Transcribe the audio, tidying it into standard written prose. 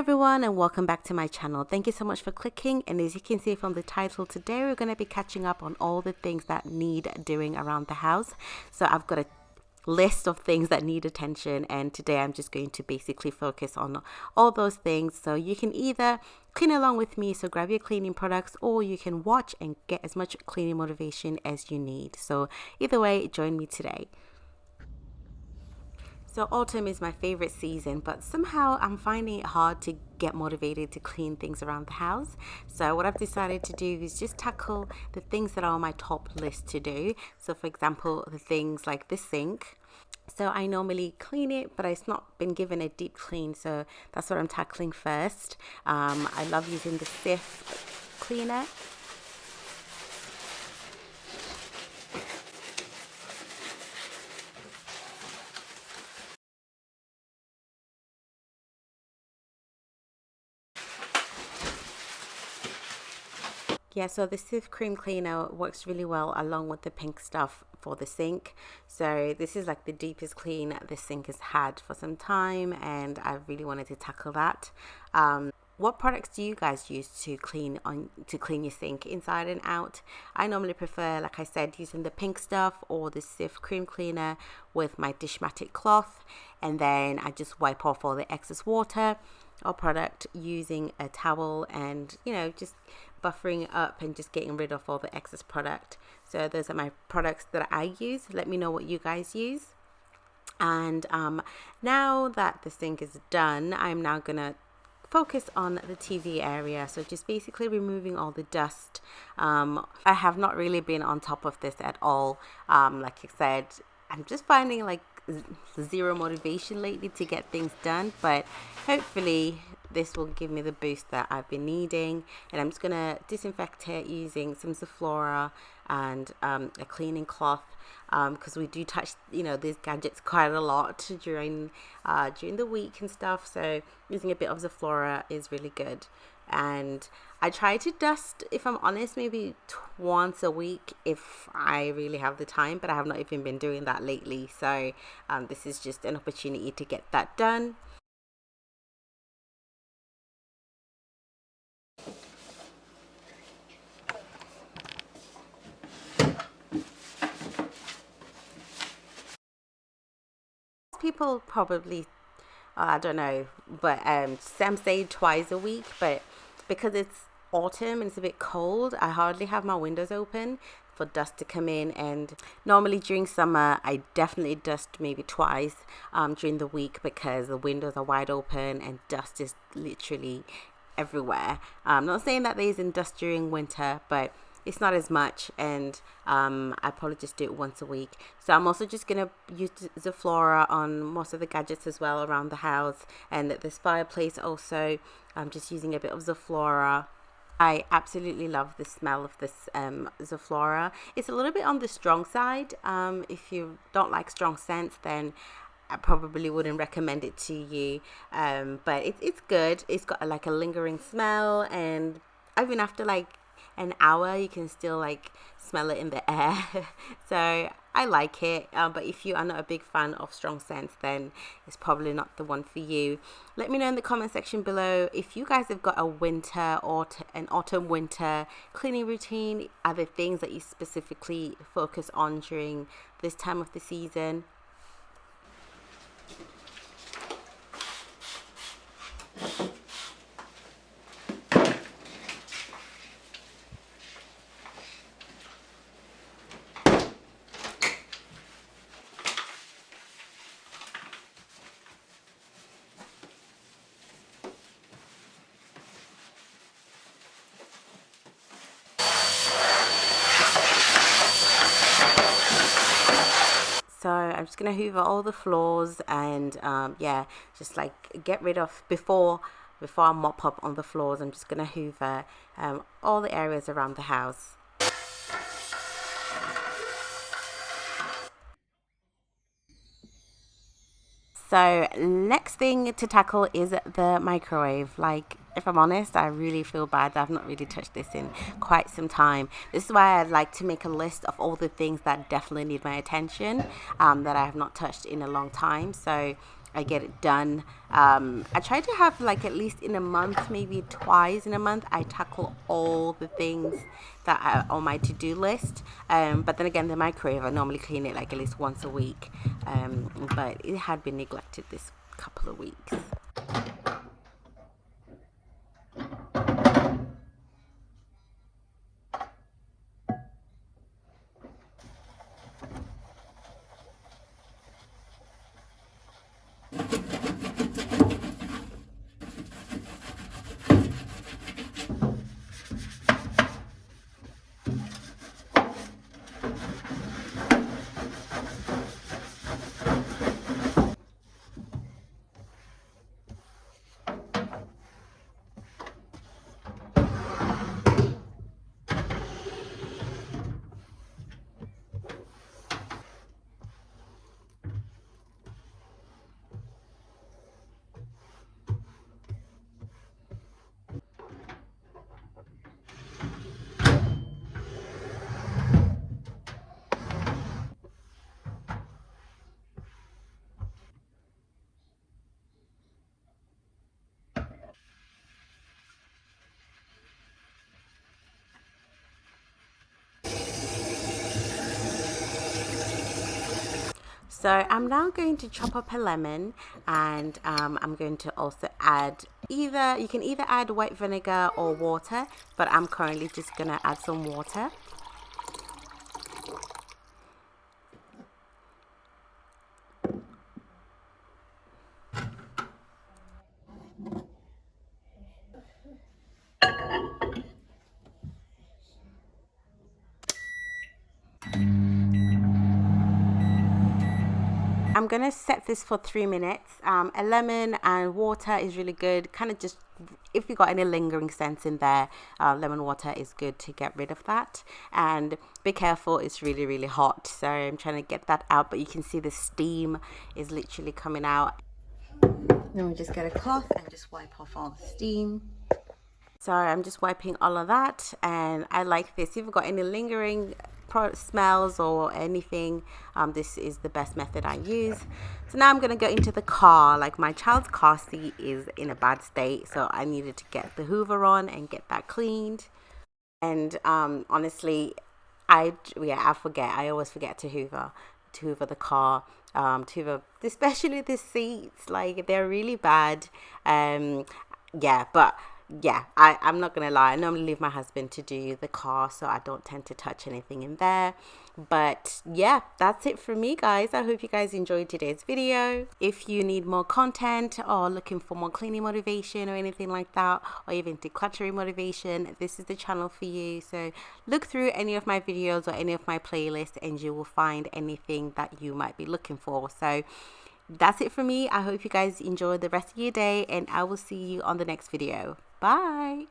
Everyone, and welcome back to my channel. Thank you so much for clicking, and as you can see from the title, today we're going to be catching up on all the things that need doing around the house. So I've got a list of things that need attention, and today I'm just going to basically focus on all those things. So you can either clean along with me, so grab your cleaning products, or you can watch and get as much cleaning motivation as you need. So either way, join me today. So autumn is my favorite season, but somehow I'm finding it hard to get motivated to clean things around the house. So what I've decided to do is just tackle the things that are on my top list to do. So for example, the things like the sink. So I normally clean it, but it's not been given a deep clean. So that's what I'm tackling first. I love using the Cif cleaner. Yeah, so the Cif cream cleaner works really well along with the pink stuff for the sink. So this is like the deepest clean the sink has had for some time, and I really wanted to tackle that. What products do you guys use to clean your sink inside and out? I normally prefer, like I said, using the pink stuff or the Cif cream cleaner with my Dishmatic cloth, and then I just wipe off all the excess water or product using a towel, and just buffering up and just getting rid of all the excess product. So those are my products that I use. Let me know what you guys use. And now that the sink is done, I'm now gonna focus on the TV area. So just basically removing all the dust. I have not really been on top of this at all. Like I said, I'm just finding like zero motivation lately to get things done, but hopefully this will give me the boost that I've been needing. And I'm just gonna disinfect it using some Zoflora and a cleaning cloth, because we do touch these gadgets quite a lot during the week and stuff. So using a bit of Zoflora is really good. And I try to dust, if I'm honest, maybe once a week if I really have the time, but I have not even been doing that lately. So this is just an opportunity to get that done. People probably, I don't know, but some say twice a week, but because it's autumn and it's a bit cold, I hardly have my windows open for dust to come in. And normally during summer, I definitely dust maybe twice during the week, because the windows are wide open and dust is literally everywhere. I'm not saying that there isn't dust during winter, but it's not as much, and I probably just do it once a week. So I'm also just gonna use Zoflora on most of the gadgets as well around the house, and this fireplace also. I'm just using a bit of Zoflora. I absolutely love the smell of this Zoflora. It's a little bit on the strong side. If you don't like strong scents, then I probably wouldn't recommend it to you. But it's good. It's got like a lingering smell, and even after like an hour you can still like smell it in the air. So I like it, but if you are not a big fan of strong scents, then it's probably not the one for you. Let me know in the comment section below if you guys have got a winter or an autumn winter cleaning routine. Are there things that you specifically focus on during this time of the season? So I'm just gonna hoover all the floors, and yeah, just like get rid of before I mop up on the floors. I'm just gonna hoover all the areas around the house. So next thing to tackle is the microwave. Like, if I'm honest, I really feel bad that I've not really touched this in quite some time. This is why I'd like to make a list of all the things that definitely need my attention, that I have not touched in a long time. So I get it done. I try to have like at least in a month, maybe twice in a month, I tackle all the things that are on my to-do list. But then again, the microwave, I normally clean it like at least once a week. But it had been neglected this couple of weeks. So I'm now going to chop up a lemon, and I'm going to also add you can either add white vinegar or water, but I'm currently just gonna add some water. I'm gonna set this for 3 minutes. A lemon and water is really good. Kind of just, if you got any lingering scents in there, lemon water is good to get rid of that. And be careful, it's really, really hot. So I'm trying to get that out, but you can see the steam is literally coming out. Then we just get a cloth and just wipe off all the steam. So I'm just wiping all of that, and I like this. If you've got any lingering smells or anything, this is the best method I use. So now I'm going to go into the car. Like, my child's car seat is in a bad state, so I needed to get the Hoover on and get that cleaned. And honestly, I forget. I always forget to Hoover the car, to Hoover, especially the seats. Like, they're really bad. Yeah, but yeah, I'm not gonna lie, I normally leave my husband to do the car, so I don't tend to touch anything in there. But yeah, that's it for me, guys. I hope you guys enjoyed today's video. If you need more content or looking for more cleaning motivation or anything like that, or even decluttering motivation, this is the channel for you. So look through any of my videos or any of my playlists, and you will find anything that you might be looking for. So that's it for me. I hope you guys enjoy the rest of your day, and I will see you on the next video. Bye.